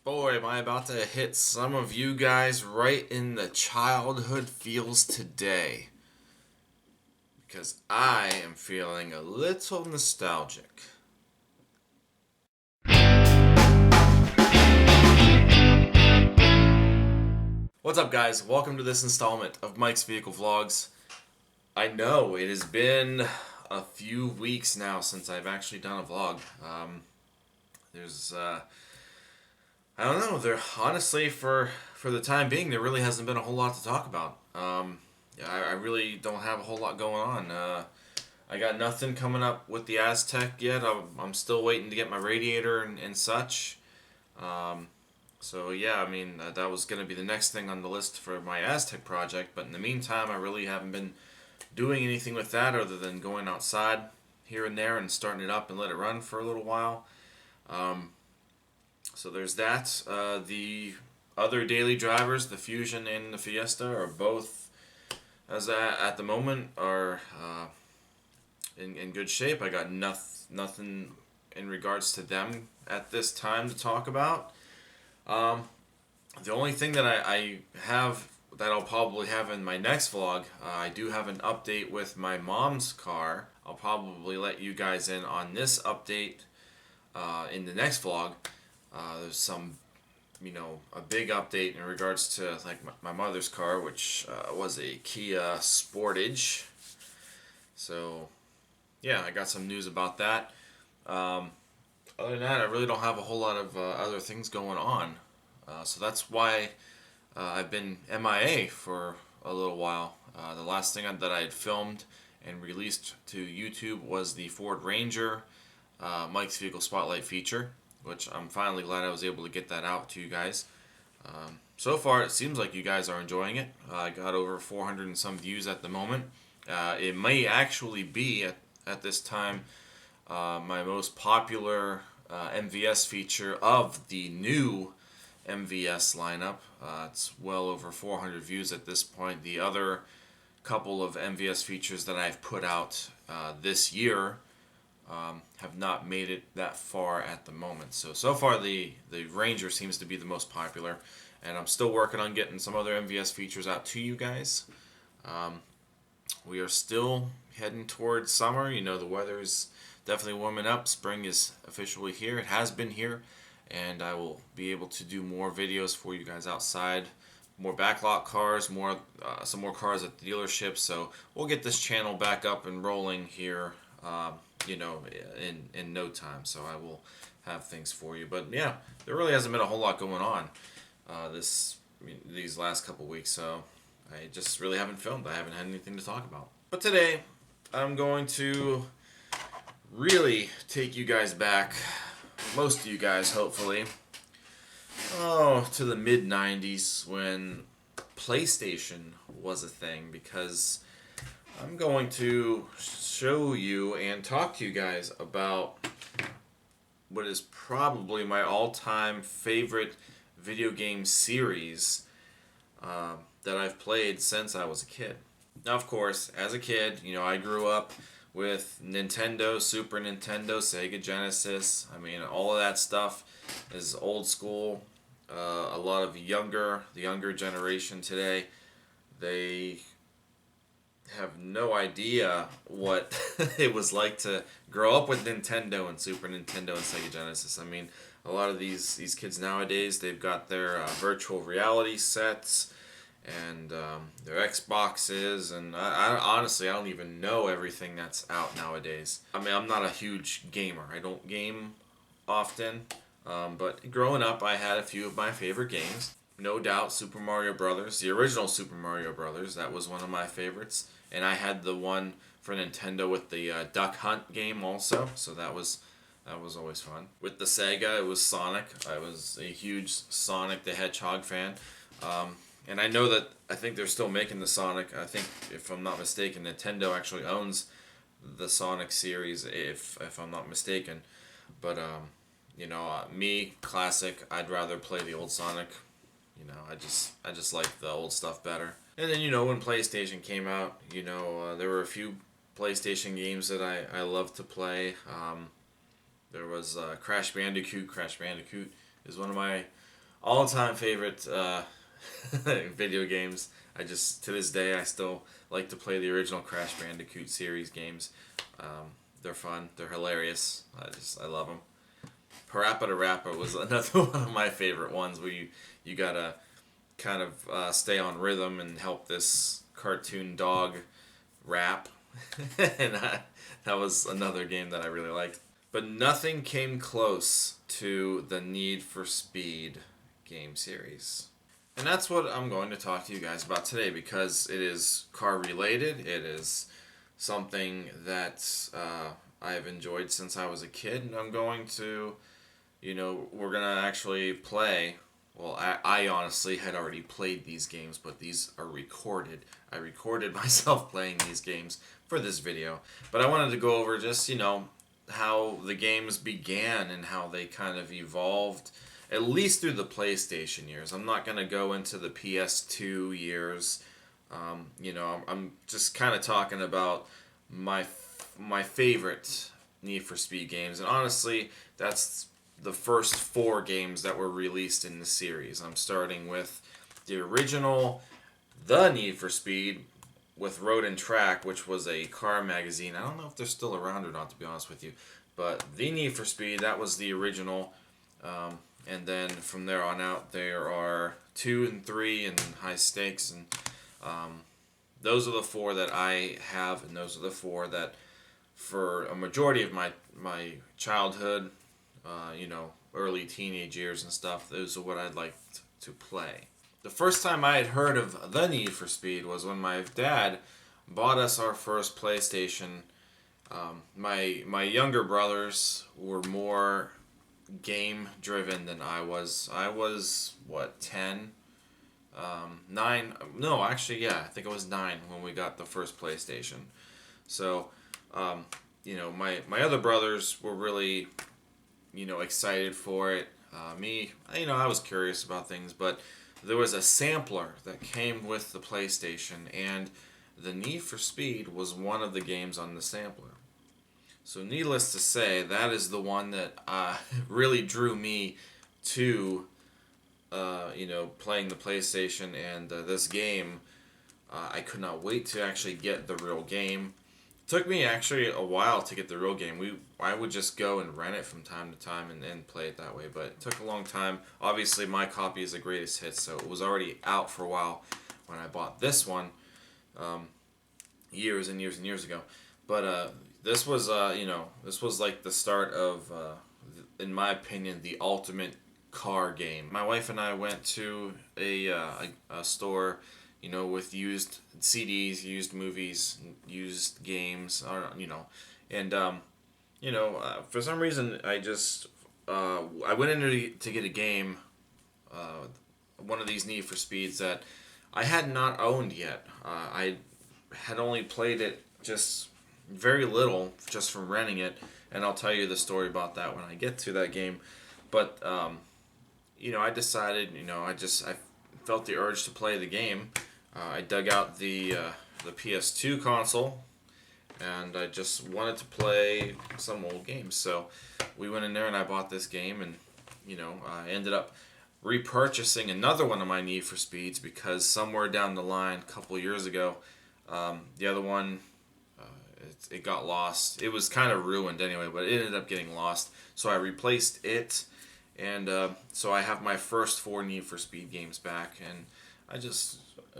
Boy, am I about to hit some of you guys right in the childhood feels today. Because I am feeling a little nostalgic. What's up, guys? Welcome to this installment of Mike's Vehicle Vlogs. I know it has been a few weeks now since I've actually done a vlog. I don't know. There honestly, for the time being, there really hasn't been a whole lot to talk about. I really don't have a whole lot going on. I got nothing coming up with the Aztec yet. I'm still waiting to get my radiator and such. So yeah, I mean that was gonna be the next thing on the list for my Aztec project. But in the meantime, I really haven't been doing anything with that other than going outside here and there and starting it up and let it run for a little while. So there's that. The other daily drivers, the Fusion and the Fiesta, are both, as at the moment, are in good shape. I got nothing in regards to them at this time to talk about. The only thing that I have that I'll probably have in my next vlog, I do have an update with my mom's car. I'll probably let you guys in on this update in the next vlog. There's some, a big update in regards to like my mother's car, which was a Kia Sportage. So, yeah, I got some news about that. Other than that, I really don't have a whole lot of other things going on. So that's why I've been MIA for a little while. The last thing that I had filmed and released to YouTube was the Ford Ranger Mike's Vehicle Spotlight feature, which I'm finally glad I was able to get that out to you guys. So far, it seems like you guys are enjoying it. I got over 400 and some views at the moment. It may actually be, at this time, my most popular MVS feature of the new MVS lineup. It's well over 400 views at this point. The other couple of MVS features that I've put out this year have not made it that far at the moment. So far the Ranger seems to be the most popular, and I'm still working on getting some other MVS features out to you guys. We are still heading towards summer. The weather's definitely warming up. Spring is officially here. It has been here, and I will be able to do more videos for you guys outside. More backlot cars, some more cars at the dealership. So we'll get this channel back up and rolling here in no time. So I will have things for you. But yeah, there really hasn't been a whole lot going on these last couple weeks. So I just really haven't filmed. I haven't had anything to talk about. But today, I'm going to really take you guys back, most of you guys hopefully, to the mid-90s when PlayStation was a thing, because I'm going to show you and talk to you guys about what is probably my all-time favorite video game series that I've played since I was a kid. Now, of course, as a kid, I grew up with Nintendo, Super Nintendo, Sega Genesis. I mean, all of that stuff is old school. A lot of the younger generation today, they have no idea what it was like to grow up with Nintendo and Super Nintendo and Sega Genesis. I mean, a lot of these kids nowadays, they've got their virtual reality sets and their Xboxes, and I honestly, I don't even know everything that's out nowadays. I mean, I'm not a huge gamer. I don't game often, but growing up, I had a few of my favorite games. No doubt, Super Mario Brothers, the original Super Mario Brothers, that was one of my favorites. And I had the one for Nintendo with the Duck Hunt game also, so that was always fun. With the Sega, it was Sonic. I was a huge Sonic the Hedgehog fan. And I think they're still making the Sonic. I think, if I'm not mistaken, Nintendo actually owns the Sonic series, if I'm not mistaken. But, me, classic, I'd rather play the old Sonic. I just like the old stuff better. And then, when PlayStation came out, there were a few PlayStation games that I loved to play. There was Crash Bandicoot. Crash Bandicoot is one of my all-time favorite video games. To this day, I still like to play the original Crash Bandicoot series games. They're fun. They're hilarious. I love them. Parappa to Rappa was another one of my favorite ones where you gotta kind of stay on rhythm and help this cartoon dog rap. And that was another game that I really liked. But nothing came close to the Need for Speed game series. And that's what I'm going to talk to you guys about today because it is car related. It is something that I've enjoyed since I was a kid. And I'm going to, we're going to actually play. Well, I honestly had already played these games, but these are recorded. I recorded myself playing these games for this video. But I wanted to go over just, how the games began and how they kind of evolved, at least through the PlayStation years. I'm not going to go into the PS2 years. I'm just kind of talking about my favorite Need for Speed games. And honestly, that's the first 4 games that were released in the series. I'm starting with the original, The Need for Speed, with Road and Track, which was a car magazine. I don't know if they're still around or not, to be honest with you. But the Need for Speed, that was the original. And then from there on out, there are 2 and 3 and High Stakes. And those are the 4 that I have, and those are the 4 that, for a majority of my childhood, early teenage years and stuff, those are what I'd like to play. The first time I had heard of the Need for Speed was when my dad bought us our first PlayStation. My younger brothers were more game driven than I was. I was, 10? 9? No, actually, yeah, I think I was 9 when we got the first PlayStation. So, my other brothers were really, excited for it. Me, I was curious about things, but there was a sampler that came with the PlayStation, and the Need for Speed was one of the games on the sampler. So needless to say, that is the one that really drew me to, playing the PlayStation and this game. I could not wait to actually get the real game. It took me actually a while to get the real game. I would just go and rent it from time to time and play it that way, but it took a long time. Obviously, my copy is the greatest hit, so it was already out for a while when I bought this one years and years and years ago. But this was, this was like the start of, in my opinion, the ultimate car game. My wife and I went to a store, with used CDs, used movies, used games, and for some reason I went in to get a game, one of these Need for Speeds that I had not owned yet. I had only played it just very little, just from renting it, and I'll tell you the story about that when I get to that game. But I decided, I felt the urge to play the game. I dug out the PS2 console, and I just wanted to play some old games. So we went in there and I bought this game, and I ended up repurchasing another one of my Need for Speeds because somewhere down the line, a couple years ago, the other one, it got lost. It was kind of ruined anyway, but it ended up getting lost. So I replaced it, and so I have my first 4 Need for Speed games back, and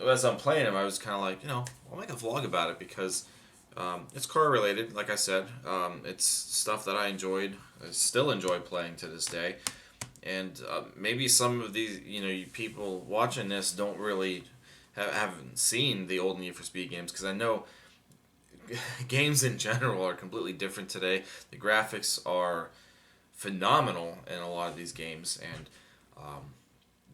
as I'm playing them, I was kind of like, I'll make a vlog about it because it's car related, like I said. It's stuff that I still enjoy playing to this day. And maybe some of these, you people watching this don't really haven't seen the old Need for Speed games, because I know games in general are completely different today. The graphics are phenomenal in a lot of these games, and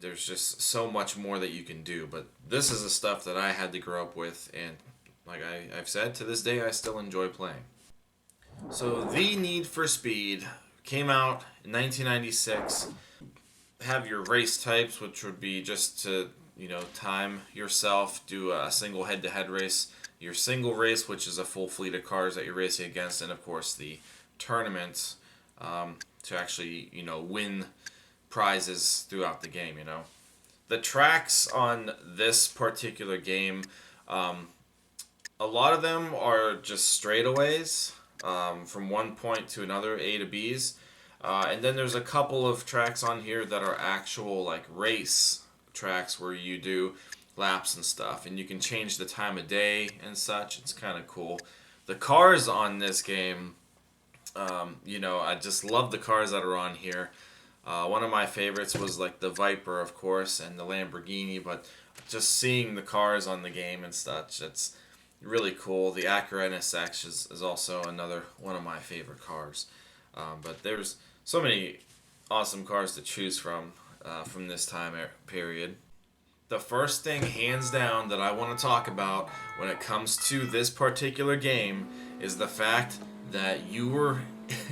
there's just so much more that you can do. But this is the stuff that I had to grow up with, and like I've said, to this day I still enjoy playing. So the Need for Speed came out in 1996. Have your race types, which would be just to time yourself, do a single head-to-head race. Your single race, which is a full fleet of cars that you're racing against, and of course the tournaments to actually win prizes throughout the game, you know. The tracks on this particular game, a lot of them are just straightaways from one point to another, A to B's. And then there's a couple of tracks on here that are actual like race tracks where you do laps and stuff, and you can change the time of day and such. It's kind of cool. The cars on this game, you know, I just love the cars that are on here. One of my favorites was like the Viper, of course, and the Lamborghini, but just seeing the cars on the game and such, it's really cool. The Acura NSX is also another one of my favorite cars. But there's so many awesome cars to choose from this time period. The first thing, hands down, that I want to talk about when it comes to this particular game is the fact that you were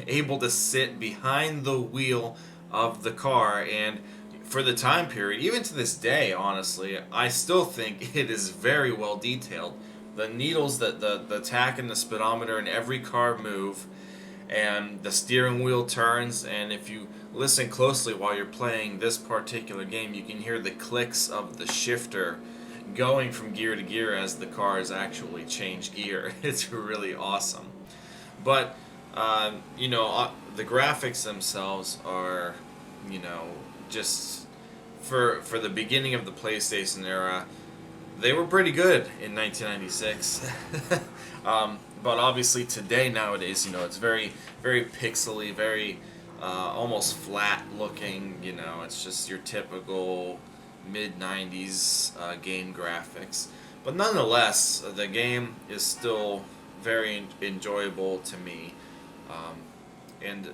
able to sit behind the wheel of the car, and for the time period, even to this day, honestly, I still think it is very well detailed. The needles, the tach and the speedometer in every car move, and the steering wheel turns, and if you listen closely while you're playing this particular game, you can hear the clicks of the shifter going from gear to gear as the cars actually change gear. It's really awesome. But, you know, the graphics themselves are, you know, just for the beginning of the PlayStation era, they were pretty good in 1996. But obviously today, nowadays, you know, it's very, very pixely, very almost flat looking. You know, it's just your typical mid-90s game graphics. But nonetheless, the game is still very enjoyable to me. And,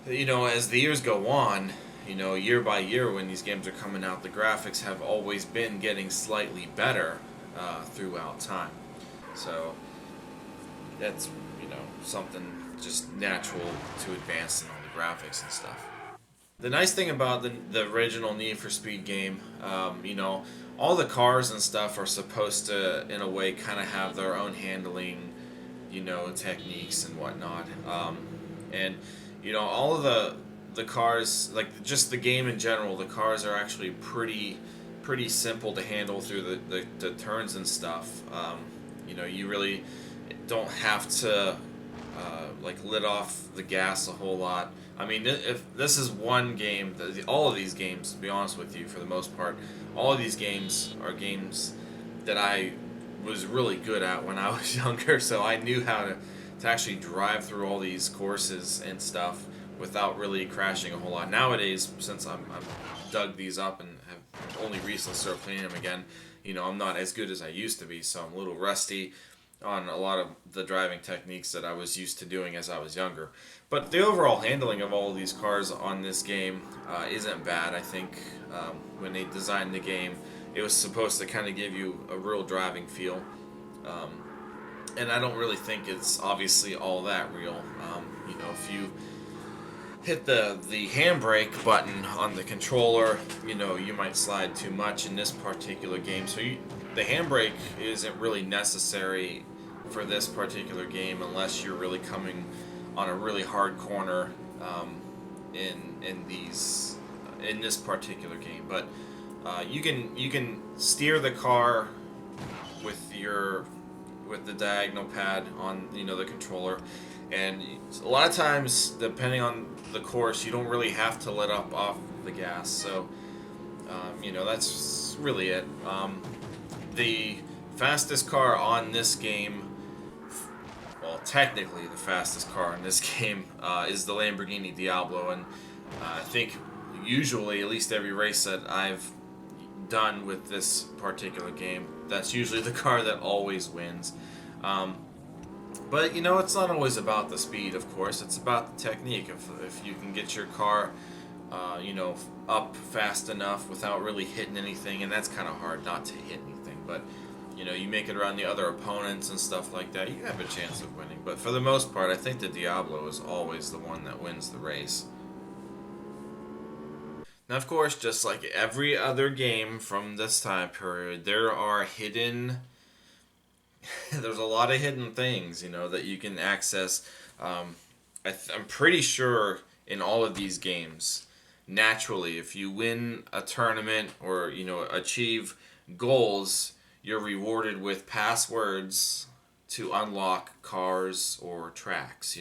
you know, as the years go on, you know, year by year when these games are coming out, the graphics have always been getting slightly better throughout time. So that's, you know, something just natural to advance in all the graphics and stuff. The nice thing about the original Need for Speed game, you know, all the cars and stuff are supposed to, in a way, kind of have their own handling, you know, techniques and whatnot. And, you know, all of the cars, like just the game in general, the cars are actually pretty simple to handle through the turns and stuff. You know, you really don't have to like let off the gas a whole lot. I mean, if this is one game, all of these games, to be honest with you, for the most part, all of these games are games that I was really good at when I was younger, so I knew how to actually drive through all these courses and stuff without really crashing a whole lot. Nowadays, since I'm dug these up and have only recently started playing them again, you know, I'm not as good as I used to be, so I'm a little rusty on a lot of the driving techniques that I was used to doing as I was younger. But the overall handling of all of these cars on this game isn't bad. I think when they designed the game, it was supposed to kind of give you a real driving feel. And I don't really think it's obviously all that real. You know, if you hit the handbrake button on the controller, you know, you might slide too much in this particular game. So the handbrake isn't really necessary for this particular game unless you're really coming on a really hard corner in this particular game. But you can steer the car with the diagonal pad on, you know, the controller, and a lot of times, depending on the course, you don't really have to let up off the gas. So you know, that's really it. The fastest car on this game, well, technically the fastest car in this game is the Lamborghini Diablo, and I think usually, at least every race that I've done with this particular game, that's usually the car that always wins. But, you know, it's not always about the speed, of course. It's about the technique. If you can get your car, you know, up fast enough without really hitting anything, and that's kind of hard not to hit anything, but, you know, you make it around the other opponents and stuff like that, you have a chance of winning. But for the most part, I think the Diablo is always the one that wins the race. Now, of course, just like every other game from this time period, there are hidden... there's a lot of hidden things, you know, that you can access. I'm pretty sure in all of these games, naturally. If you win a tournament or, achieve goals, you're rewarded with passwords to unlock cars or tracks.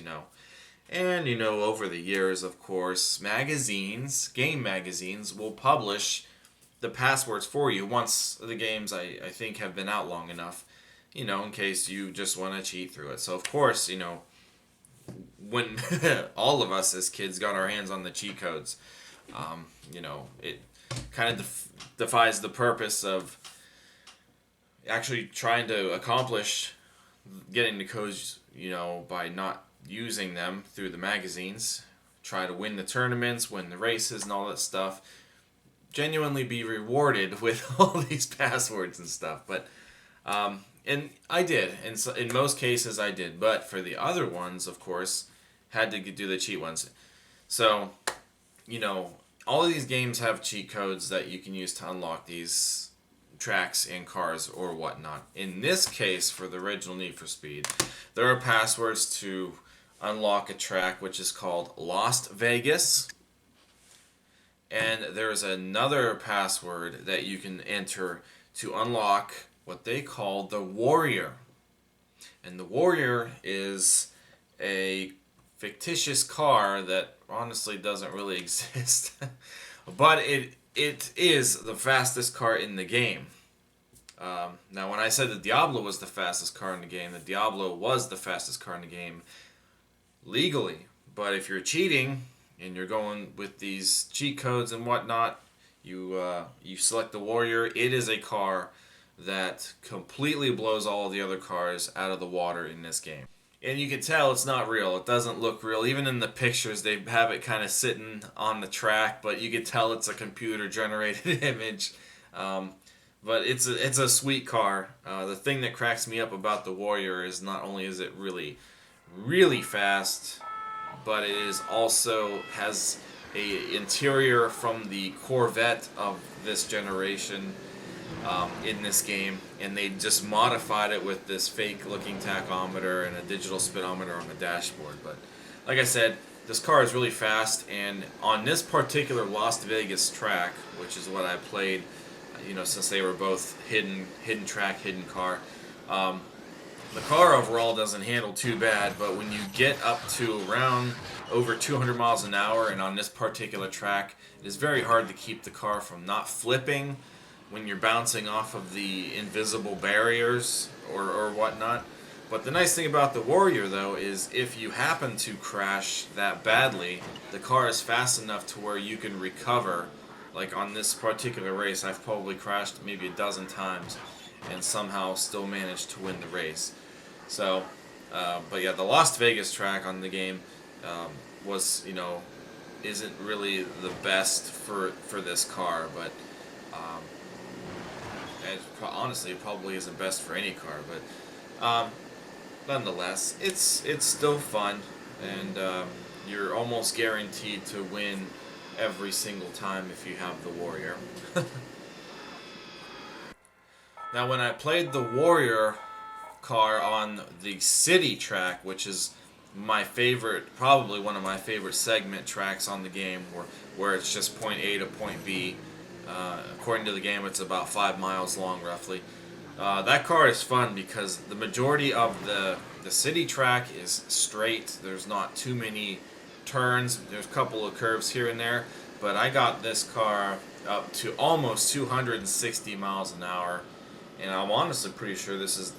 And, over the years, of course, game magazines will publish the passwords for you once the games, I think, have been out long enough, in case you just want to cheat through it. So, of course, when all of us as kids got our hands on the cheat codes, it kind of defies the purpose of actually trying to accomplish getting the codes, by not using them through the magazines. Try to win the tournaments, win the races, and all that stuff. Genuinely be rewarded with all these passwords and stuff. But and I did, and so in most cases I did. But for the other ones, of course, had to do the cheat ones. So, all of these games have cheat codes that you can use to unlock these tracks and cars or whatnot. In this case, for the original Need for Speed, there are passwords to unlock a track which is called Las Vegas. And there's another password that you can enter to unlock what they call the Warrior. And the Warrior is a fictitious car that honestly doesn't really exist. But it is the fastest car in the game. Now, when I said the Diablo was the fastest car in the game, the Diablo was the fastest car in the game legally. But if you're cheating and you're going with these cheat codes and whatnot, you select the Warrior. It is a car that completely blows all of the other cars out of the water in this game. And you can tell it's not real. It doesn't look real. Even in the pictures, they have it kind of sitting on the track, but you can tell it's a computer-generated image. But it's a sweet car. The thing that cracks me up about the Warrior is not only is it really, really fast, but it is also has a interior from the Corvette of this generation in this game, and they just modified it with this fake-looking tachometer and a digital speedometer on the dashboard. But like I said, this car is really fast, and on this particular Las Vegas track, which is what I played, since they were both hidden track, hidden car. The car overall doesn't handle too bad, but when you get up to around over 200 miles an hour, and on this particular track, it is very hard to keep the car from not flipping when you're bouncing off of the invisible barriers or whatnot. But the nice thing about the Warrior, though, is if you happen to crash that badly, the car is fast enough to where you can recover. Like on this particular race, I've probably crashed maybe a dozen times and somehow still managed to win the race. So, but yeah, the Las Vegas track on the game was, isn't really the best for this car, but honestly, it probably isn't best for any car. But nonetheless, it's still fun, and you're almost guaranteed to win every single time if you have the Warrior. Now, when I played the Warrior car on the city track, which is my favorite, probably one of my favorite segment tracks on the game, where it's just point A to point B. According to the game, it's about 5 miles long, roughly. That car is fun because the majority of the city track is straight. There's not too many turns. There's a couple of curves here and there, but I got this car up to almost 260 miles an hour, and I'm honestly pretty sure this is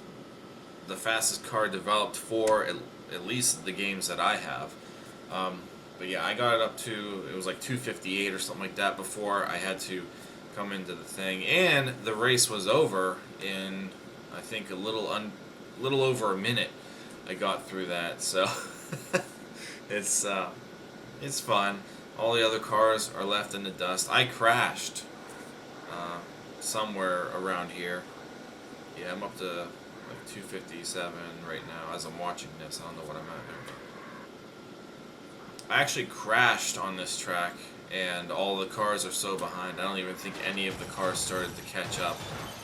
the fastest car developed for at least the games that I have. But yeah, I got it up to, it was like 258 or something like that before I had to come into the thing, and the race was over in, I think, a little over a minute. I got through that, so it's fun. All the other cars are left in the dust. I crashed somewhere around here. Yeah, I'm up to like 257 right now as I'm watching this. I don't know what I'm at here. I actually crashed on this track, and all the cars are so behind. I don't even think any of the cars started to catch up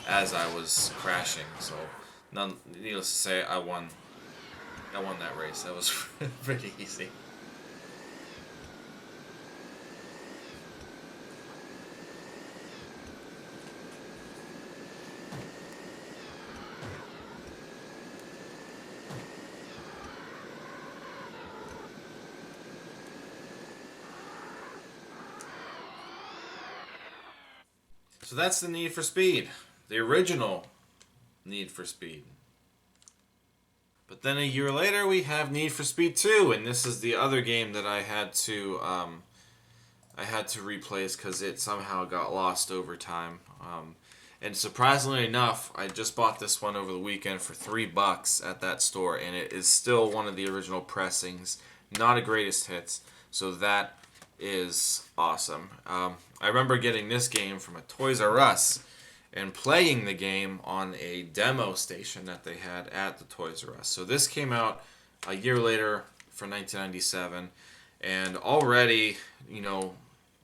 as I was crashing. So, needless to say, I won that race. That was pretty easy. So that's the Need for Speed, the original Need for Speed. But then a year later, we have Need for Speed 2, and this is the other game that I had to replace because it somehow got lost over time. And surprisingly enough, I just bought this one over the weekend for $3 at that store, and it is still one of the original pressings, not a greatest hits. So that is awesome. I remember getting this game from a Toys R Us and playing the game on a demo station that they had at the Toys R Us. So this came out a year later for 1997, and already,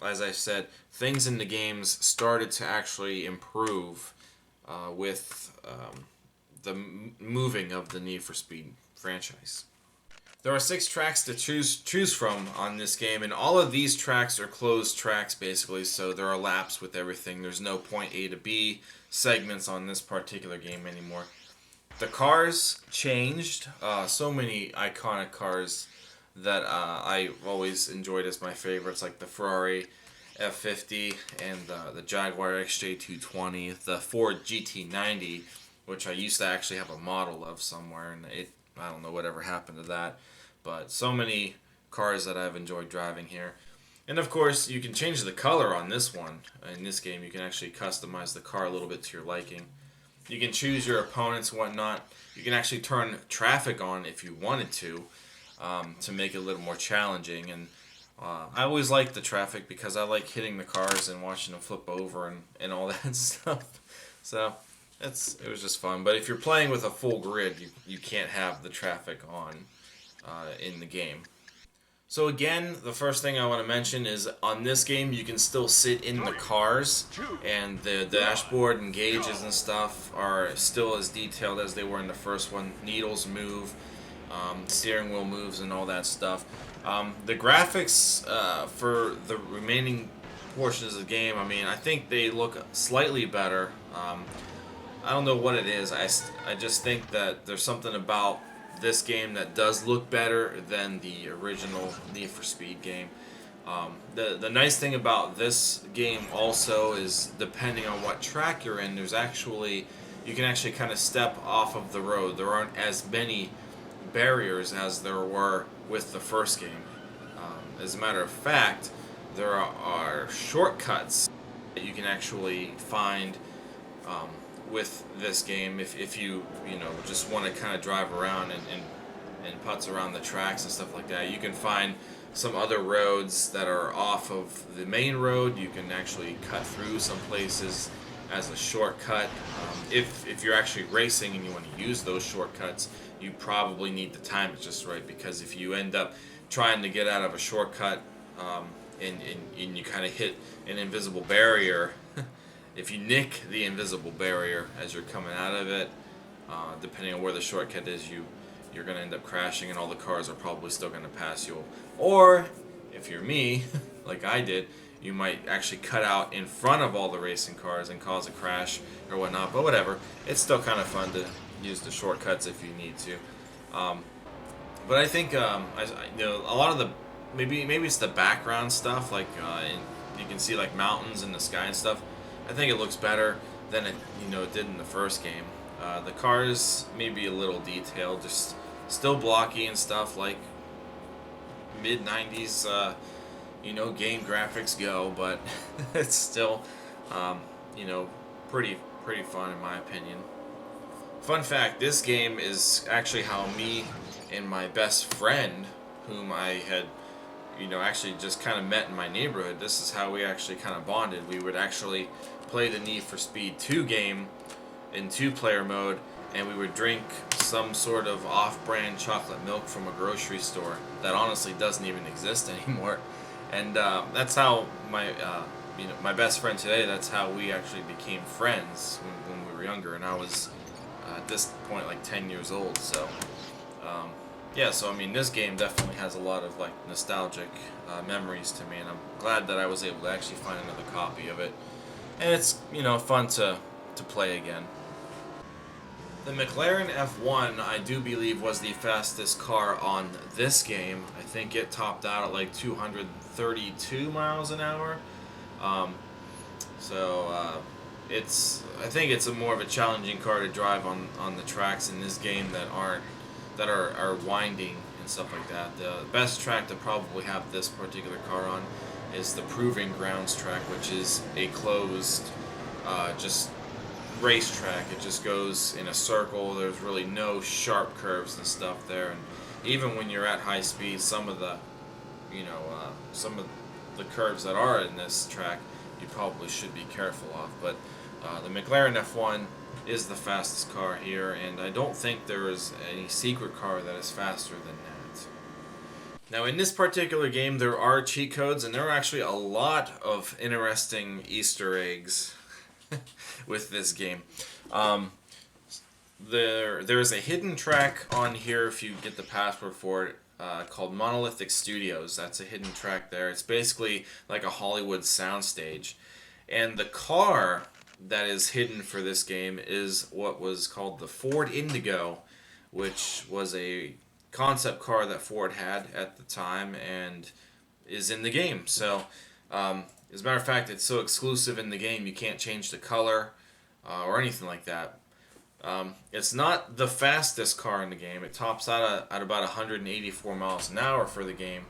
as I said, things in the games started to actually improve with the moving of the Need for Speed franchise. There are 6 tracks to choose from on this game, and all of these tracks are closed tracks basically, so there are laps with everything. There's no point A to B segments on this particular game anymore. The cars changed. So many iconic cars that I always enjoyed as my favorites, like the Ferrari F50 and the Jaguar XJ220, the Ford GT90, which I used to actually have a model of somewhere, and I don't know whatever happened to that, but so many cars that I've enjoyed driving here. And of course, you can change the color on this one. In this game, you can actually customize the car a little bit to your liking. You can choose your opponents and whatnot. You can actually turn traffic on if you wanted to make it a little more challenging. And I always like the traffic because I like hitting the cars and watching them flip over and all that stuff. So it was just fun. But if you're playing with a full grid, you can't have the traffic on in the game. So again, the first thing I want to mention is on this game you can still sit in the cars, and the dashboard and gauges and stuff are still as detailed as they were in the first one. Needles move, steering wheel moves, and all that stuff. The graphics for the remaining portions of the game, I think they look slightly better. I don't know what it is. I just think that there's something about this game that does look better than the original Need for Speed game. The nice thing about this game also is, depending on what track you're in, you can actually kind of step off of the road. There aren't as many barriers as there were with the first game. As a matter of fact, there are shortcuts that you can actually find with this game if you just want to kind of drive around and putz around the tracks and stuff like that. You can find some other roads that are off of the main road. You can actually cut through some places as a shortcut. If you're actually racing and you want to use those shortcuts, you probably need to time it just right, because if you end up trying to get out of a shortcut and you kind of hit an invisible barrier, if you nick the invisible barrier as you're coming out of it, depending on where the shortcut is, you're going to end up crashing, and all the cars are probably still going to pass you. Or, if you're me, like I did, you might actually cut out in front of all the racing cars and cause a crash or whatnot. But whatever, it's still kind of fun to use the shortcuts if you need to. But I think a lot of the maybe it's the background stuff, like you can see like mountains in the sky and stuff. I think it looks better than it did in the first game. The cars may be a little detailed, just still blocky and stuff, like mid 90s game graphics go, but it's still pretty fun in my opinion. Fun fact, this game is actually how me and my best friend, whom I had actually just kind of met in my neighborhood, this is how we actually kind of bonded. We would actually play the Need for Speed 2 game in 2-player mode, and we would drink some sort of off-brand chocolate milk from a grocery store that honestly doesn't even exist anymore. And that's how my best friend today, that's how we actually became friends when we were younger, and I was at this point like 10 years old. So so this game definitely has a lot of like nostalgic memories to me, and I'm glad that I was able to actually find another copy of it, and it's fun to play again. The McLaren F1, I do believe, was the fastest car on this game. I think it topped out at like 232 miles an hour. I think it's a more of a challenging car to drive on the tracks in this game that are winding and stuff like that. The best track to probably have this particular car on is the Proving Grounds track, which is a closed, just racetrack. It just goes in a circle. There's really no sharp curves and stuff there, and even when you're at high speed, some of the curves that are in this track, you probably should be careful of. But the McLaren F1 is the fastest car here, and I don't think there is any secret car that is faster than that. Now, in this particular game, there are cheat codes, and there are actually a lot of interesting Easter eggs with this game. There is a hidden track on here if you get the password for it, called Monolithic Studios. That's a hidden track there. It's basically like a Hollywood soundstage. And the car that is hidden for this game is what was called the Ford Indigo, which was a concept car that Ford had at the time and is in the game. So, as a matter of fact, it's so exclusive in the game you can't change the color or anything like that. It's not the fastest car in the game. It tops out at about 184 miles an hour for the game.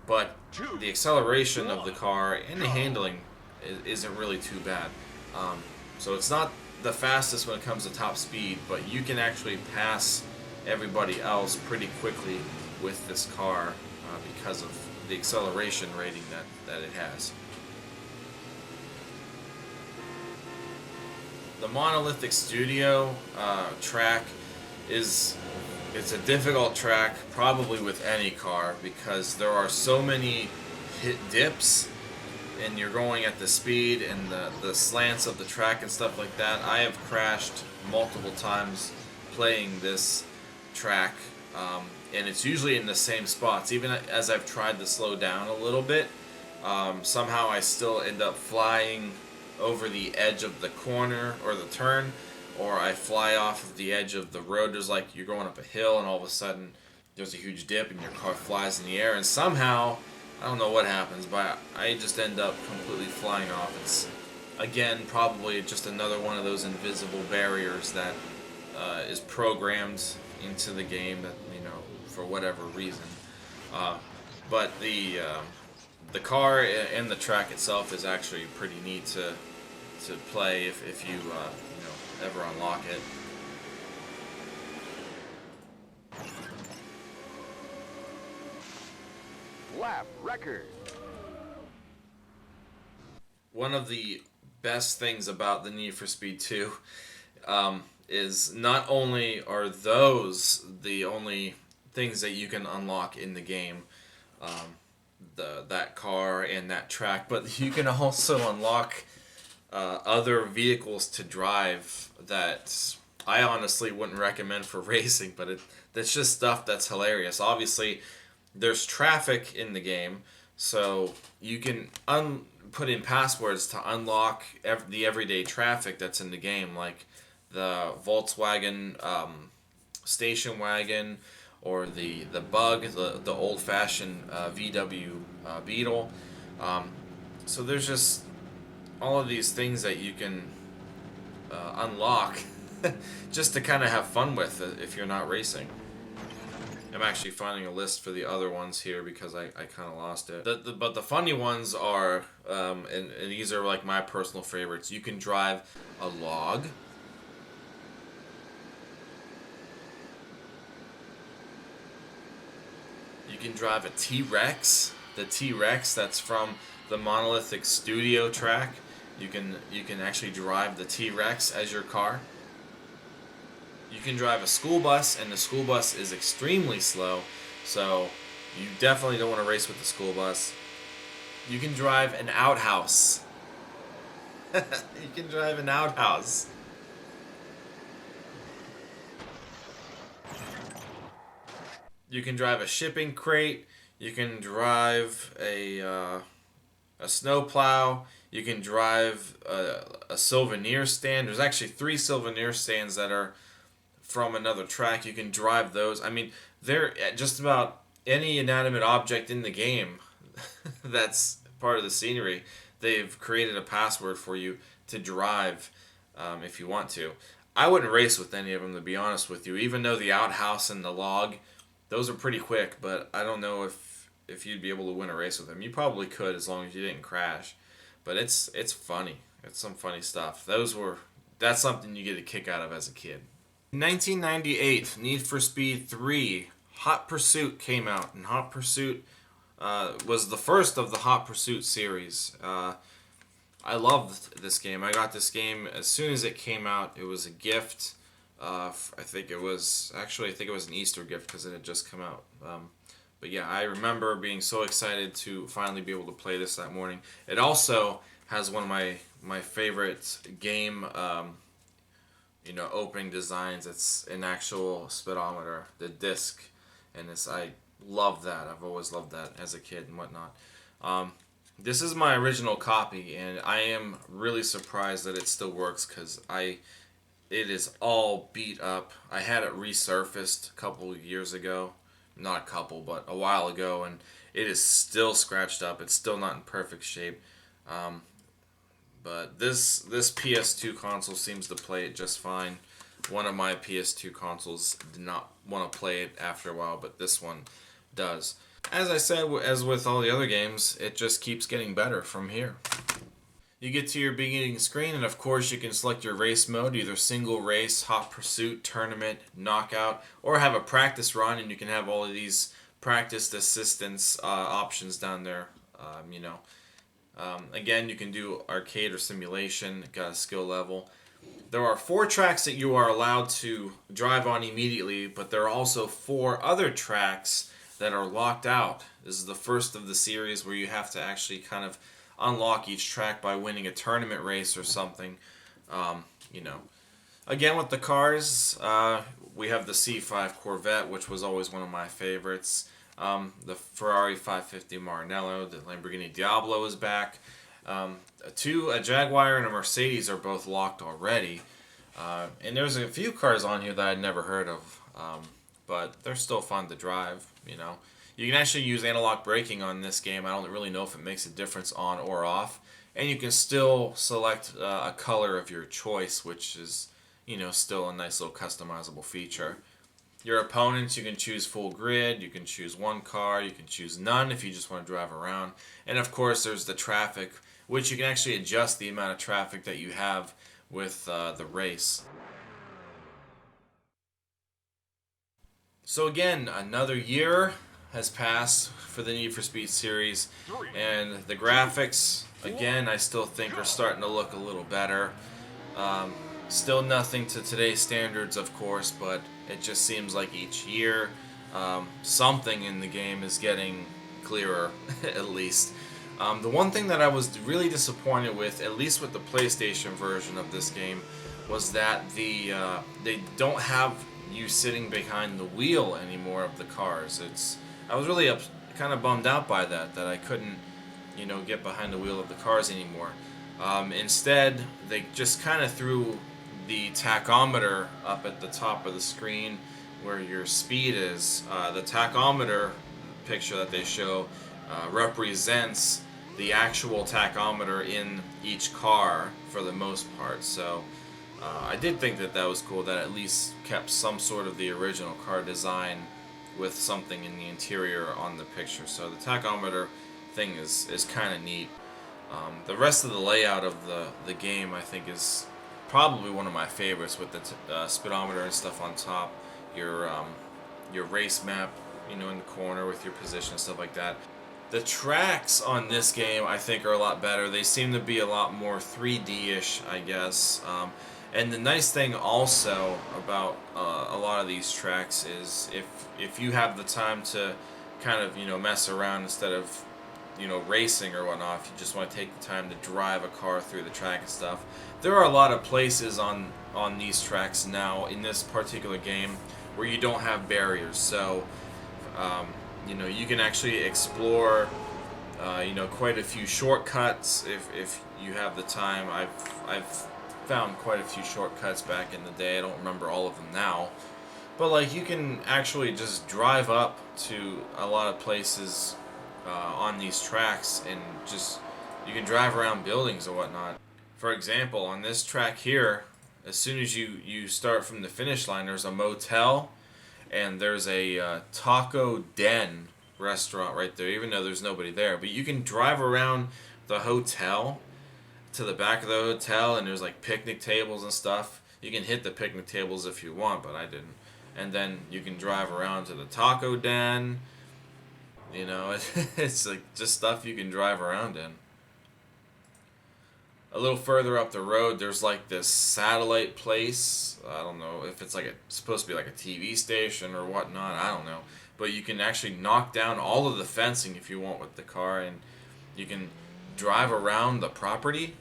But the acceleration of the car and the handling isn't really too bad. So it's not the fastest when it comes to top speed, but you can actually pass everybody else pretty quickly with this car because of the acceleration rating that it has. The Monolithic Studio track it's a difficult track probably with any car because there are so many hit dips and you're going at the speed and the slants of the track and stuff like that. I have crashed multiple times playing this track, and it's usually in the same spots. Even as I've tried to slow down a little bit, somehow I still end up flying over the edge of the corner or the turn, or I fly off of the edge of the road. There's like you're going up a hill and all of a sudden there's a huge dip and your car flies in the air, and somehow I don't know what happens, but I just end up completely flying off. It's again probably just another one of those invisible barriers that is programmed into the game that, for whatever reason. But the car and the track itself is actually pretty neat to play if you ever unlock it. Lap record. One of the best things about the Need for Speed 2 is not only are those the only things that you can unlock in the game, that car and that track, but you can also unlock other vehicles to drive that I honestly wouldn't recommend for racing, but that's just stuff that's hilarious. Obviously, there's traffic in the game, so you can put in passwords to unlock the everyday traffic that's in the game, like the Volkswagen station wagon, or the Bug, the old-fashioned VW Beetle. So there's just all of these things that you can unlock just to kind of have fun with if you're not racing. I'm actually finding a list for the other ones here because I kind of lost it. But the funny ones are, and these are like my personal favorites. You can drive a log. You can drive a T-Rex. The T-Rex that's from the Monolithic Studio track. You can actually drive the T-Rex as your car. You can drive a school bus, and the school bus is extremely slow, so you definitely don't want to race with the school bus. You can drive an outhouse. You can drive an outhouse. You can drive a shipping crate. You can drive a snowplow. You can drive a souvenir stand. There's actually 3 souvenir stands that are from another track. You can drive those. I mean, they're just about any inanimate object in the game that's part of the scenery. they've created a password for you to drive if you want to. I wouldn't race with any of them, to be honest with you. Even though the outhouse and the log, those are pretty quick, but I don't know if you'd be able to win a race with them. You probably could as long as you didn't crash. But it's funny. It's some funny stuff. That's something you get a kick out of as a kid. In 1998, Need for Speed 3, Hot Pursuit came out, and Hot Pursuit was the first of the Hot Pursuit series. I loved this game. I got this game as soon as it came out. It was a gift. I think it was an Easter gift because it had just come out. But yeah, I remember being so excited to finally be able to play this that morning. It also has one of my favorite game opening designs. It's an actual speedometer, the disc, and I love that. I've always loved that as a kid and whatnot. This is my original copy, and I am really surprised that it still works because it is all beat up. I had it resurfaced a couple of years ago. Not a couple, but a while ago, and it is still scratched up. It's still not in perfect shape. But this PS2 console seems to play it just fine. One of my PS2 consoles did not want to play it after a while, but this one does. As I said, as with all the other games, it just keeps getting better from here. You get to your beginning screen, and of course you can select your race mode, either single race, hot pursuit, tournament, knockout, or have a practice run, and you can have all of these practice assistance options down there. Again, you can do arcade or simulation, got a skill level. There are 4 tracks that you are allowed to drive on immediately, but there are also 4 other tracks that are locked out. This is the first of the series where you have to actually kind of unlock each track by winning a tournament race or something. Again, with the cars, we have the C5 Corvette, which was always one of my favorites. The Ferrari 550 Maranello, the Lamborghini Diablo is back. A Jaguar and a Mercedes are both locked already. And there's a few cars on here that I'd never heard of, but they're still fun to drive, You can actually use analog braking on this game. I don't really know if it makes a difference on or off. And you can still select a color of your choice, which is, still a nice little customizable feature. Your opponents, you can choose full grid, you can choose one car, you can choose none if you just want to drive around. And of course there's the traffic, which you can actually adjust the amount of traffic that you have with the race. So again, another year has passed for the Need for Speed series, and the graphics, again, I still think are starting to look a little better. Still nothing to today's standards, of course, but it just seems like each year something in the game is getting clearer, at least. The one thing that I was really disappointed with, at least with the PlayStation version of this game, was that they don't have you sitting behind the wheel anymore of the cars. I was really kind of bummed out by that I couldn't, get behind the wheel of the cars anymore. Instead, they just kind of threw the tachometer up at the top of the screen where your speed is. The tachometer picture that they show represents the actual tachometer in each car for the most part. So I did think that was cool, that at least kept some sort of the original car design with something in the interior on the picture. So the tachometer thing is kind of neat. The rest of the layout of the game, I think, is probably one of my favorites, with the speedometer and stuff on top, your race map, in the corner with your position and stuff like that. The tracks on this game, I think, are a lot better. They seem to be a lot more 3D-ish, I guess. And the nice thing also about a lot of these tracks is if you have the time to kind of mess around instead of racing or whatnot, if you just want to take the time to drive a car through the track and stuff, there are a lot of places on these tracks now in this particular game where you don't have barriers. So you can actually explore quite a few shortcuts if you have the time. I've found quite a few shortcuts back in the day. I don't remember all of them now, but you can actually just drive up to a lot of places on these tracks and just You can drive around buildings or whatnot. For example, on this track here, as soon as you start from the finish line, there's a motel and there's a taco den restaurant right there, even though there's nobody there. But you can drive around the hotel to the back of the hotel, and there's like picnic tables and stuff. You can hit the picnic tables if you want, but I didn't. And then you can drive around to the taco den. You know, it's like just stuff you can drive around in. A little further up the road, there's like this satellite place. I don't know if it's like supposed to be like a TV station or whatnot. I don't know, but you can actually knock down all of the fencing if you want with the car, and you can drive around the property.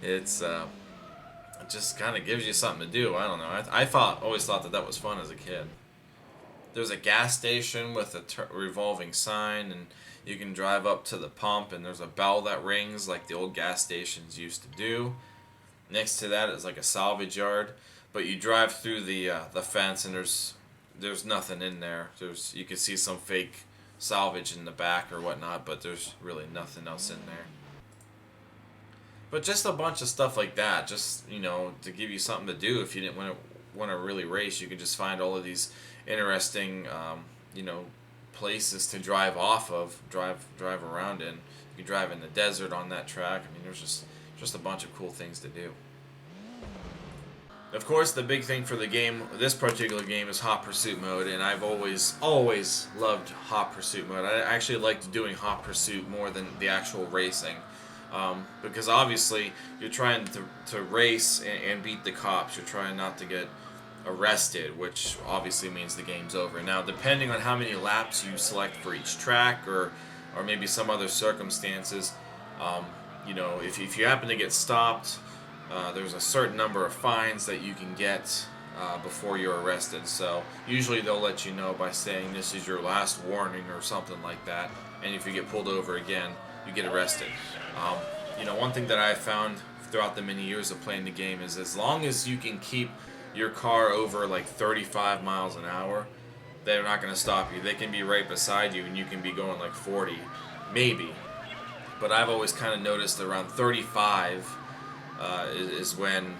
It's it just kind of gives you something to do. I don't know. I always thought that was fun as a kid. There's a gas station with a revolving sign, and you can drive up to the pump, and there's a bell that rings like the old gas stations used to do. Next to that is like a salvage yard, but you drive through the fence, and there's nothing in there. You can see some fake salvage in the back or whatnot, but there's really nothing else in there. But just a bunch of stuff like that, just to give you something to do if you didn't want to really race. You can just find all of these interesting, places to drive off of, drive around in. You can drive in the desert on that track. I mean, there's just a bunch of cool things to do. Of course, the big thing for the game, this particular game, is Hot Pursuit mode, and I've always loved Hot Pursuit mode. I actually liked doing Hot Pursuit more than the actual racing. Because obviously you're trying to race and beat the cops. You're trying not to get arrested, which obviously means the game's over. Now, depending on how many laps you select for each track, or maybe some other circumstances, if you happen to get stopped, there's a certain number of fines that you can get before you're arrested. So usually they'll let you know by saying this is your last warning or something like that. And if you get pulled over again, you get arrested. One thing that I've found throughout the many years of playing the game is as long as you can keep your car over like 35 miles an hour, they're not going to stop you. They can be right beside you and you can be going like 40, maybe. But I've always kind of noticed around 35 is when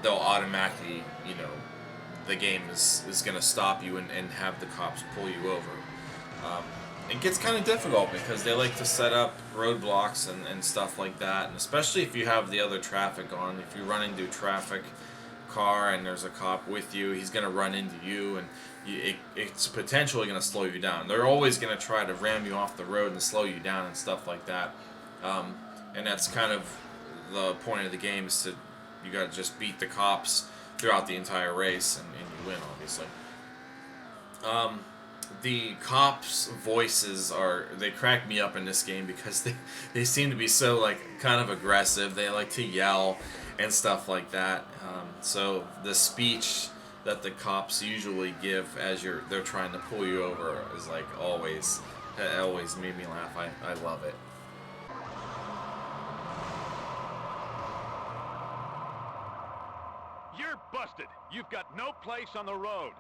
they'll automatically, the game is going to stop you and have the cops pull you over. It gets kind of difficult because they like to set up roadblocks and stuff like that, and especially if you have the other traffic on. If you run into traffic car and there's a cop with you, he's going to run into you, and it's potentially going to slow you down. They're always going to try to ram you off the road and slow you down and stuff like that. And that's kind of the point of the game, is you got to just beat the cops throughout the entire race, and you win, obviously. The cops' voices they crack me up in this game because they seem to be so kind of aggressive. They like to yell and stuff like that. So the speech that the cops usually give as they're trying to pull you over is always made me laugh. I love it. You're busted. You've got no place on the road.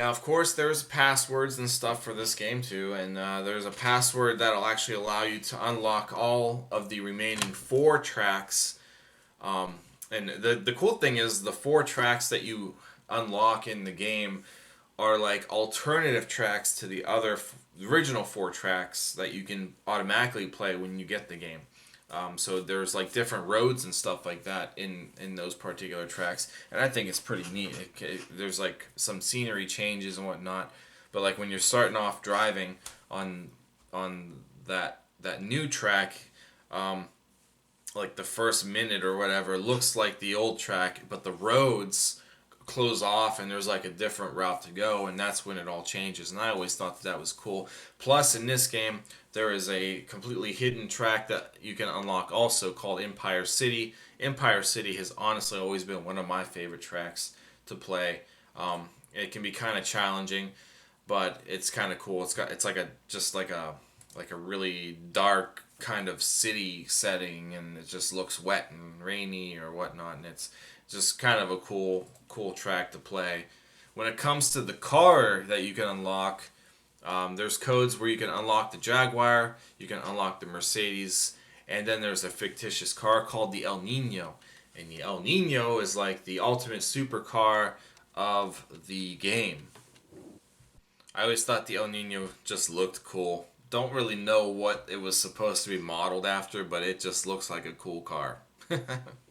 Now, of course, there's passwords and stuff for this game too, and there's a password that'll actually allow you to unlock all of the remaining 4 tracks. And the cool thing is the 4 tracks that you unlock in the game are like alternative tracks to the original 4 tracks that you can automatically play when you get the game. So there's different roads and stuff like that in those particular tracks, and I think it's pretty neat. There's some scenery changes and whatnot, but when you're starting off driving on that new track, the first minute or whatever looks like the old track, but the roads close off and there's a different route to go, and that's when it all changes. And I always thought that was cool. Plus, in this game, there is a completely hidden track that you can unlock also called Empire City. Empire City has honestly always been one of my favorite tracks to play. It can be kind of challenging, but it's kind of cool. It's like a really dark kind of city setting, and it just looks wet and rainy or whatnot, and it's just kind of a cool track to play. When it comes to the car that you can unlock, There's codes where you can unlock the Jaguar, you can unlock the Mercedes, and then there's a fictitious car called the El Nino. And the El Nino is like the ultimate supercar of the game. I always thought the El Nino just looked cool. Don't really know what it was supposed to be modeled after, but it just looks like a cool car.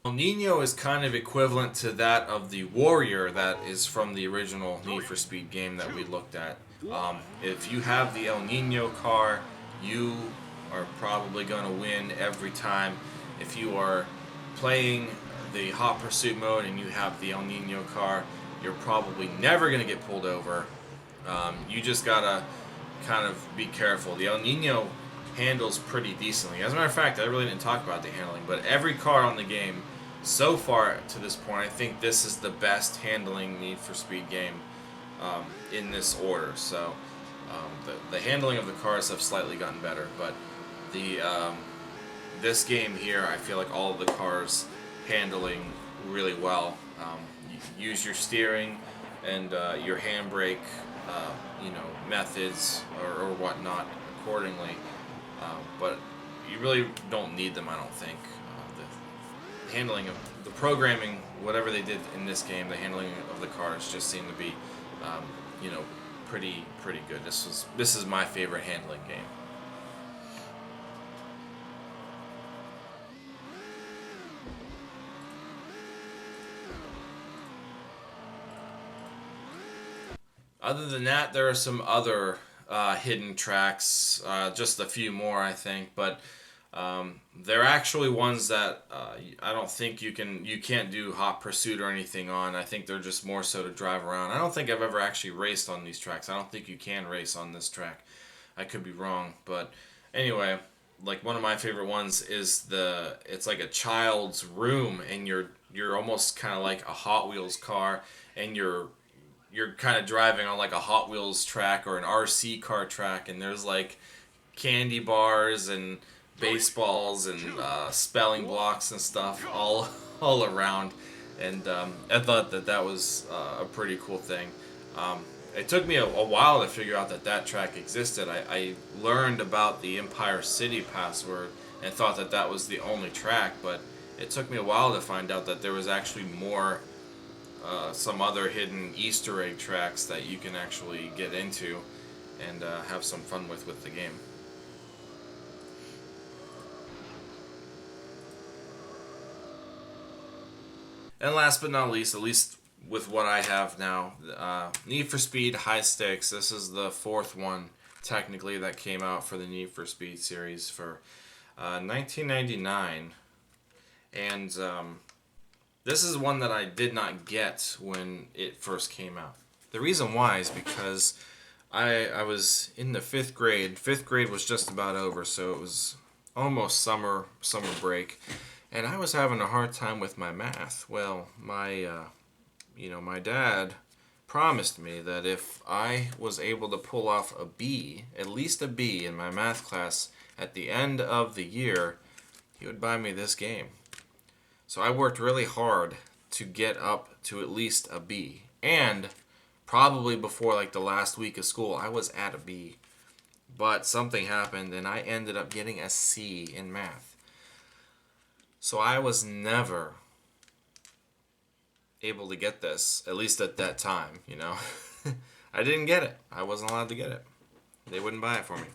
El Nino is kind of equivalent to that of the Warrior that is from the original Need for Speed game that we looked at. If you have the El Nino car, you are probably going to win every time. If you are playing the Hot Pursuit mode and you have the El Nino car, you're probably never going to get pulled over. You just gotta kind of be careful. The El Nino handles pretty decently. As a matter of fact, I really didn't talk about the handling, but every car on the game so far to this point, I think this is the best handling Need for Speed game in this order. So the handling of the cars have slightly gotten better, but the this game here, I feel like all of the cars handling really well. You use your steering and your handbrake, methods or whatnot accordingly. But you really don't need them, I don't think. The handling of the programming, whatever they did in this game, the handling of the cars just seemed to be, pretty good. This is my favorite handling game. Other than that, there are some other hidden tracks, just a few more, I think, but they're actually ones that I don't think you can't do Hot Pursuit or anything on. I think they're just more so to drive around. I don't think I've ever actually raced on these tracks. I don't think you can race on this track. I could be wrong, but anyway, like one of my favorite ones is it's like a child's room, and you're almost kind of like a Hot Wheels car, and you're kind of driving on like a Hot Wheels track or an RC car track, and there's like candy bars and baseballs and spelling blocks and stuff all around, and I thought that was a pretty cool thing. It took me a while to figure out that track existed. I learned about the Empire City password and thought that was the only track, but it took me a while to find out that there was actually more, some other hidden Easter egg tracks that you can actually get into and have some fun with the game. And last but not least, at least with what I have now, Need for Speed High Stakes. This is the fourth one, technically, that came out for the Need for Speed series for 1999. And this is one that I did not get when it first came out. The reason why is because I was in the 5th grade. 5th grade was just about over, so it was almost summer break. And I was having a hard time with my math. Well, my dad promised me that if I was able to pull off a B, at least a B in my math class at the end of the year, he would buy me this game. So I worked really hard to get up to at least a B. And probably before like the last week of school, I was at a B. But something happened and I ended up getting a C in math. So I was never able to get this, at least at that time, I didn't get it. I wasn't allowed to get it. They wouldn't buy it for me.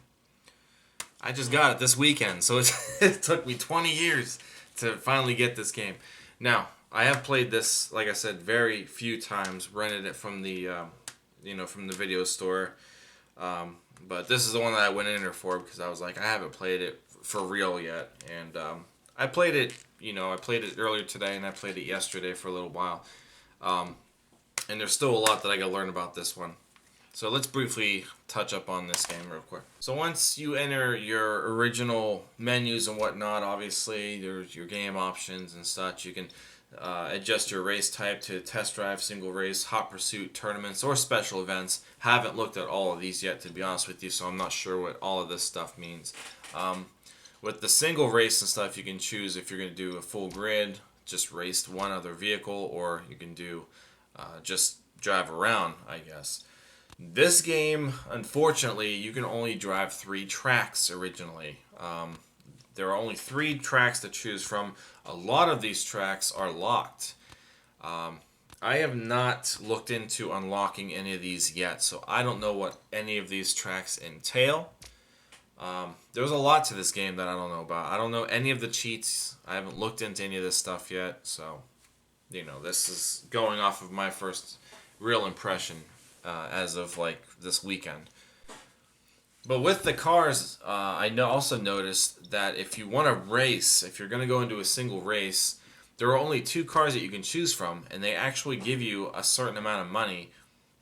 I just got it this weekend, so it took me 20 years to finally get this game. Now, I have played this, like I said, very few times, rented it from the, from the video store. But this is the one that I went in there for because I was like, I haven't played it for real yet. And I played it, I played it earlier today and I played it yesterday for a little while. And there's still a lot that I gotta learn about this one. So let's briefly touch up on this game real quick. So once you enter your original menus and whatnot, obviously there's your game options and such. You can adjust your race type to test drive, single race, hot pursuit, tournaments, or special events. Haven't looked at all of these yet, to be honest with you, so I'm not sure what all of this stuff means. With the single race and stuff, you can choose if you're going to do a full grid, just race one other vehicle, or you can do just drive around, I guess. This game, unfortunately, you can only drive 3 tracks originally. There are only 3 tracks to choose from. A lot of these tracks are locked. I have not looked into unlocking any of these yet, so I don't know what any of these tracks entail. There's a lot to this game that I don't know about. I don't know any of the cheats. I haven't looked into any of this stuff yet, so this is going off of my first real impression as of like this weekend. But with the cars, also noticed that if you want to race, if you're going to go into a single race, there are only 2 cars that you can choose from, and they actually give you a certain amount of money.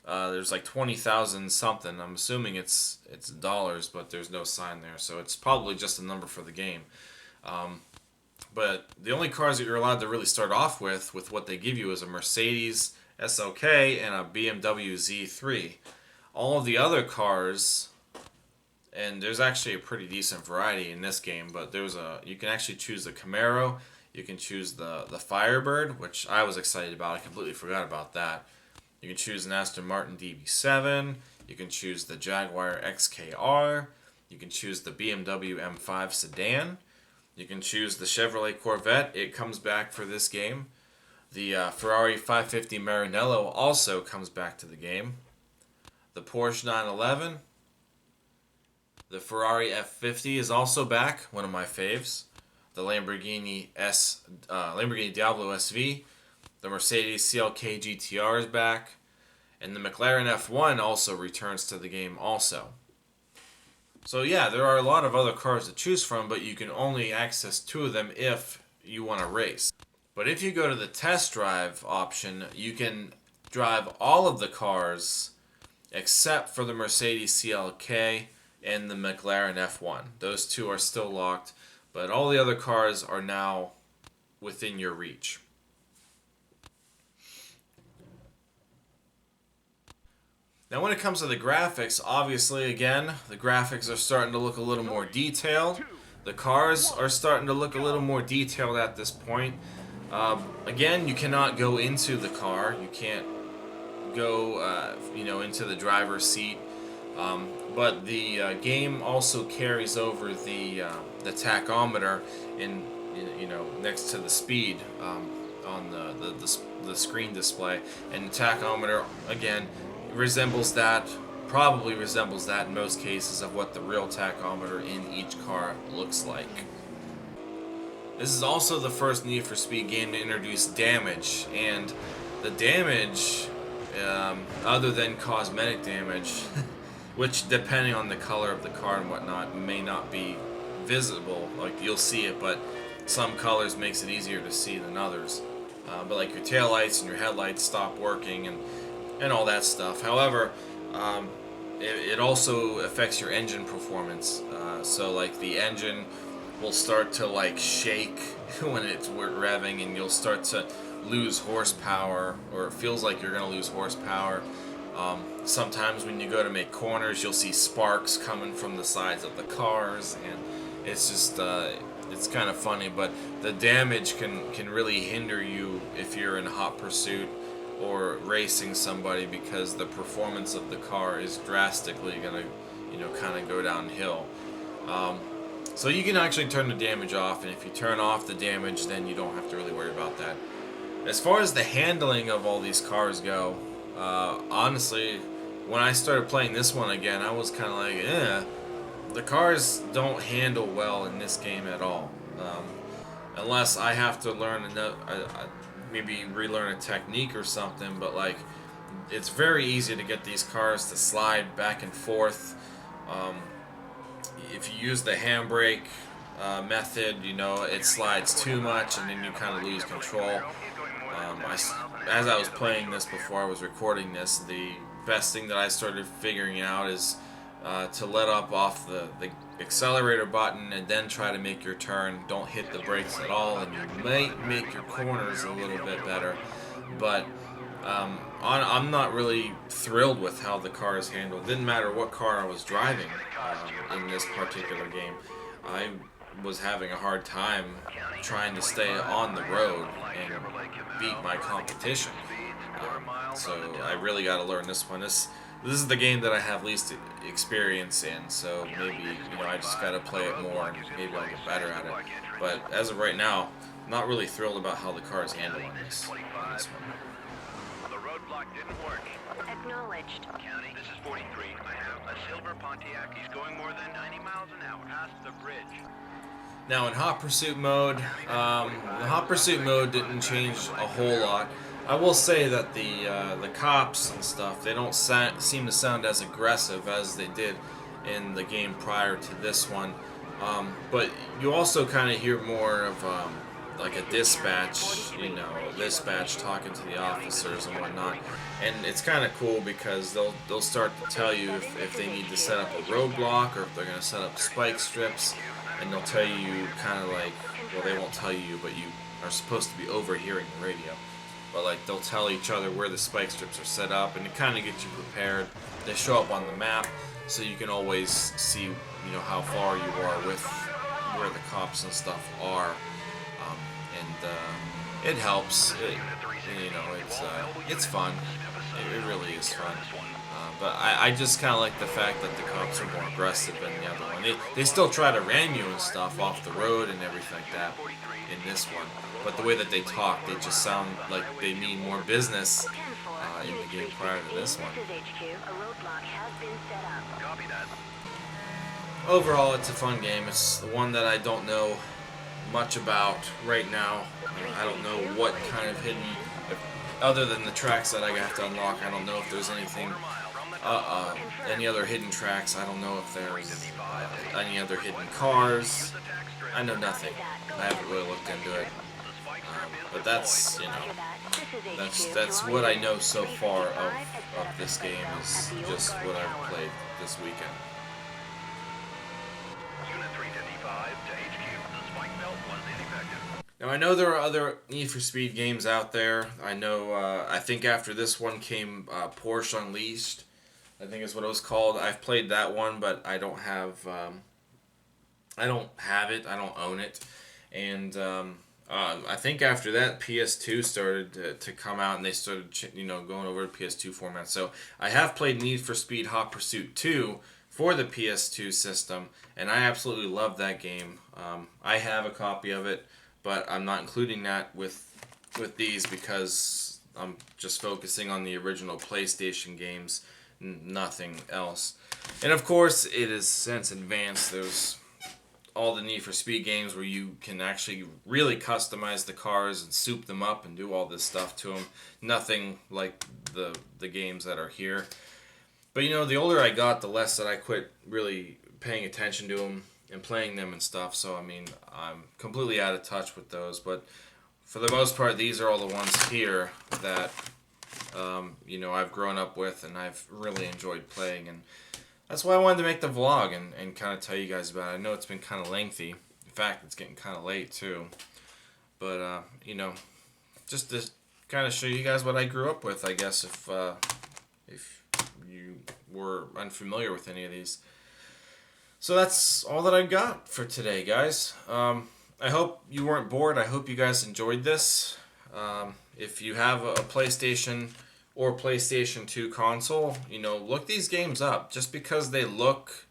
There's like 20,000 something. I'm assuming it's dollars, but there's no sign there, so it's probably just a number for the game. But the only cars that you're allowed to really start off with what they give you, is a Mercedes SLK and a BMW Z3. All of the other cars, and there's actually a pretty decent variety in this game, but you can actually choose the Camaro, you can choose the Firebird, which I was excited about. I completely forgot about that. You can choose an Aston Martin DB7, you can choose the Jaguar XKR, you can choose the BMW M5 sedan, you can choose the Chevrolet Corvette. It comes back for this game. The Ferrari 550 Maranello also comes back to the game. The Porsche 911. The Ferrari F50 is also back, one of my faves. The Lamborghini Diablo SV. The Mercedes CLK GTR is back. And the McLaren F1 also returns to the game also. So yeah, there are a lot of other cars to choose from, but you can only access 2 of them if you want to race. But if you go to the test drive option, you can drive all of the cars except for the Mercedes CLK and the McLaren F1. Those 2 are still locked, but all the other cars are now within your reach. Now when it comes to the graphics, obviously again, the graphics are starting to look a little more detailed. The cars are starting to look a little more detailed at this point. Again, you cannot go into the car. You can't go, into the driver's seat. But the game also carries over the tachometer next to the speed on the screen display, and the tachometer again probably resembles that in most cases of what the real tachometer in each car looks like. This is also the first Need for Speed game to introduce damage, and the damage, other than cosmetic damage, which depending on the color of the car and whatnot may not be visible, like you'll see it, but some colors makes it easier to see than others. But like your taillights and your headlights stop working and all that stuff. However, it also affects your engine performance. So like the engine will start to like shake when it's revving, and you'll start to lose horsepower, or it feels like you're going to lose horsepower. Sometimes when you go to make corners, you'll see sparks coming from the sides of the cars, and it's just it's kind of funny. But the damage can really hinder you if you're in hot pursuit or racing somebody, because the performance of the car is drastically gonna kind of go downhill. So you can actually turn the damage off, and if you turn off the damage, then you don't have to really worry about that. As far as the handling of all these cars go, honestly, when I started playing this one again, I was kind of like, the cars don't handle well in this game at all. Unless I have to learn maybe relearn a technique or something, but like, it's very easy to get these cars to slide back and forth. If you use the handbrake method, it slides too much, and then you kind of lose control. As I was playing this before I was recording this, the best thing that I started figuring out is to let up off the accelerator button and then try to make your turn. Don't hit the brakes at all, and you might make your corners a little bit better. But I'm not really thrilled with how the car is handled. Didn't matter what car I was driving in this particular game. I was having a hard time trying to stay on the road and beat my competition. So I really got to learn this one. This this is the game that I have least experience in, so maybe, I just gotta play it more and maybe I'll get better at it. But as of right now, I'm not really thrilled about how the car is handling this one. The roadblock didn't work. Acknowledged. County, this is 43. I have a silver Pontiac. He's going more than 90 miles an hour past the bridge. Now in Hot Pursuit mode, the Hot Pursuit mode didn't change a whole lot. I will say that the cops and stuff, they don't seem to sound as aggressive as they did in the game prior to this one. But you also kind of hear more of like a dispatch, dispatch talking to the officers and whatnot. And it's kind of cool because they'll start to tell you if they need to set up a roadblock or if they're going to set up spike strips. And they'll tell you kind of like, well, they won't tell you, but you are supposed to be overhearing the radio. But like they'll tell each other where the spike strips are set up, and it kind of gets you prepared. They show up on the map, so you can always see, how far you are with where the cops and stuff are, and it helps. It's fun. It really is fun. But I just kind of like the fact that the cops are more aggressive than the other one. They still try to ram you and stuff off the road and everything like that in this one. But the way that they talk, they just sound like they mean more business in the game prior to this one. Overall, it's a fun game. It's the one that I don't know much about right now. I don't know what kind of hidden, other than the tracks that I have to unlock, I don't know if there's anything any other hidden tracks. I don't know if there's any other hidden cars. I know nothing. I haven't really looked into it. But that's what I know so far of this game is just what I've played this weekend. Unit 355 to HQ. The spike belt was ineffective. Now I know there are other Need for Speed games out there. I know. I think after this one came Porsche Unleashed. I think is what it was called. I've played that one, but I don't have it. I don't own it. And I think after that, PS2 started to come out, and they started going over to PS2 format. So I have played Need for Speed Hot Pursuit 2 for the PS2 system, and I absolutely love that game. I have a copy of it, but I'm not including that with these because I'm just focusing on the original PlayStation games. Nothing else. And of course, it is since advanced. There's all the Need for Speed games where you can actually really customize the cars and soup them up and do all this stuff to them. Nothing like the games that are here. But the older I got, the less that I quit really paying attention to them and playing them and stuff. So I'm completely out of touch with those. But for the most part, these are all the ones here that I've grown up with and I've really enjoyed playing, and that's why I wanted to make the vlog and kind of tell you guys about it. I know it's been kind of lengthy. In fact, it's getting kind of late too. But just to kind of show you guys what I grew up with, I guess, if you were unfamiliar with any of these. So that's all that I got for today, guys. I hope you weren't bored. I hope you guys enjoyed this. If you have a PlayStation or PlayStation 2 console, look these games up. Just because they look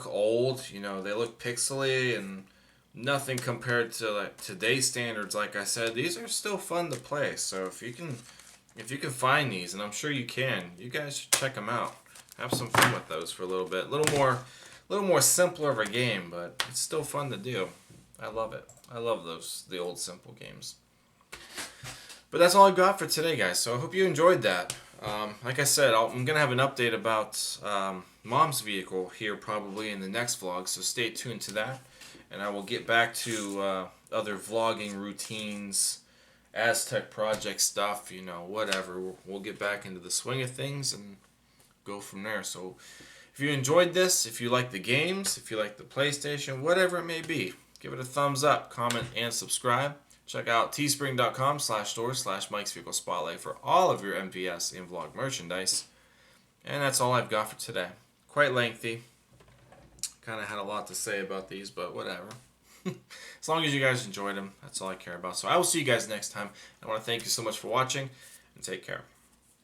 old, they look pixely and nothing compared to like today's standards. Like I said, these are still fun to play. So if you can find these, and I'm sure you can, you guys should check them out. Have some fun with those for a little bit. A little more simpler of a game, but it's still fun to do. I love it. I love the old simple games. But that's all I've got for today, guys. So I hope you enjoyed that. Like I said, I'm going to have an update about Mom's vehicle here probably in the next vlog. So stay tuned to that. And I will get back to other vlogging routines, Aztec project stuff, whatever. We'll get back into the swing of things and go from there. So if you enjoyed this, if you like the games, if you like the PlayStation, whatever it may be, give it a thumbs up, comment, and subscribe. Check out teespring.com/store/Mike's Vehicle Spotlight for all of your MVS and vlog merchandise. And that's all I've got for today. Quite lengthy. Kind of had a lot to say about these, but whatever. As long as you guys enjoyed them, that's all I care about. So I will see you guys next time. I want to thank you so much for watching, and take care.